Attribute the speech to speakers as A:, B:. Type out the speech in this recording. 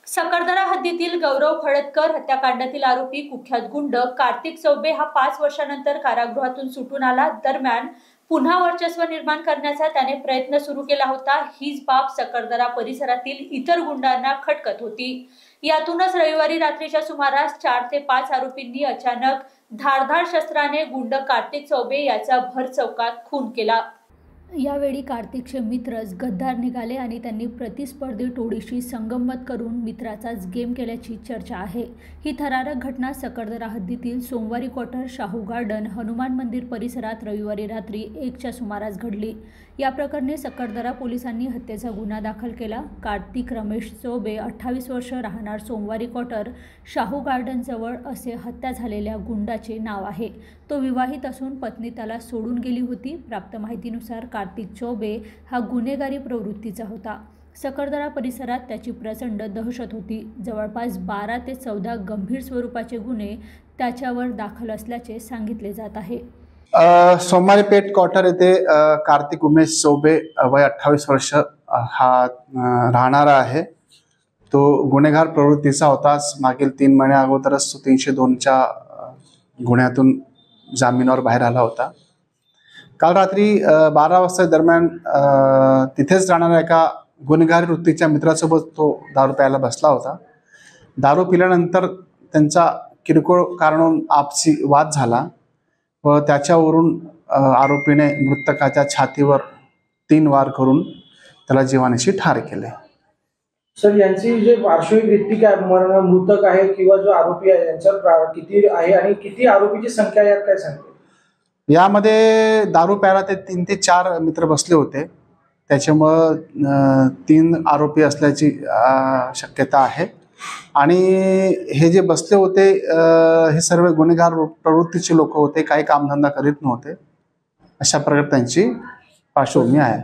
A: सकरदरा हद्दीतील गौरव खडतकर हत्याकांडातील आरोपी कुख्यात गुंड कार्तिक चौबे हा 5 वर्षानंतर कारागृहातून सुटून आला. दरम्यान पुन्हा वर्चस्व निर्माण करण्याचा त्याने प्रयत्न सुरू केला होता. हीच बाब सकरदरा परिसरातील इतर गुंडांना खटकत होती. यातूनच रविवारी रात्रीच्या सुमारास 4 ते 5 आरोपींनी अचानक धारदार शस्त्राने गुंड कार्तिक चौबे याचा भर चौकात खून केला. यावेळी कार्तिकचे मित्रच गद्दार निघाले आणि त्यांनी प्रतिस्पर्धी टोळीशी संगनमत करून मित्राचाच गेम केल्याची चर्चा आहे. ही थरारक घटना सकरदरा हद्दीतील सोमवारी क्वार्टर, शाहू गार्डन, हनुमान मंदिर परिसरात रविवारी रात्री 1च्या सुमारास घडली. या प्रकरणी सकरदरा पोलिसांनी हत्येचा गुन्हा दाखल केला. कार्तिक रमेश चौबे 28 वर्ष, राहणार सोमवारी क्वार्टर, शाहू गार्डनजवळ असे हत्या झालेल्या गुंडाचे नाव आहे. तो विवाहित असून पत्नी त्याला सोडून गेली होती. प्राप्त माहितीनुसार कार्तिक चौबे हा गुन्हेगारी प्रवृत्तीचा होता. सकरदरा परिसरात त्याची प्रचंड दहशत होती. जवळपास 12 ते 14 गंभीर स्वरूपाचे गुन्हे त्याच्यावर दाखल असल्याचे सांगितले जात आहे.
B: सोमवारी पेठ क्वार्टर येथे कार्तिक उमेश चौबे वय 28 वर्ष हा राहणारा आहे. तो गुन्हेगार प्रवृत्तीचा होता. मागील 3 महिन्या अगोदरच तो 302च्या गुन्ह्यातून जामिनावर बाहेर आला होता. काल रात्री 12 वाजता दरम्यान तिथेच राहणाऱ्या एका गुन्हेगारी वृत्तीच्या मित्रासोबत तो दारू प्यायला बसला होता. दारू पिल्यानंतर त्यांचा किरकोळ कारणावरून आपसी वाद झाला व त्याच्यावरून आरोपीने मृतकाच्या छातीवर 3 वार करून त्याला जीवानीशी ठार केले.
C: सर, यांची जे पार्श्ववृत्ती काय, मृतक आहे किंवा जो आरोपी आहे यांच्यावर किती आहे आणि किती आरोपीची संख्या यात काय सांगते?
B: यामध्ये दारू प्यायला ते 3 ते 4 मित्र बसले होते. त्याच्यामुळं 3 आरोपी असल्याची शक्यता आहे. आणि हे जे बसले होते हे सर्व गुन्हेगार प्रवृत्तीचे लोक होते. काही कामधंदा करीत नव्हते. अशा प्रकारे त्यांची पार्श्वभूमी आहे.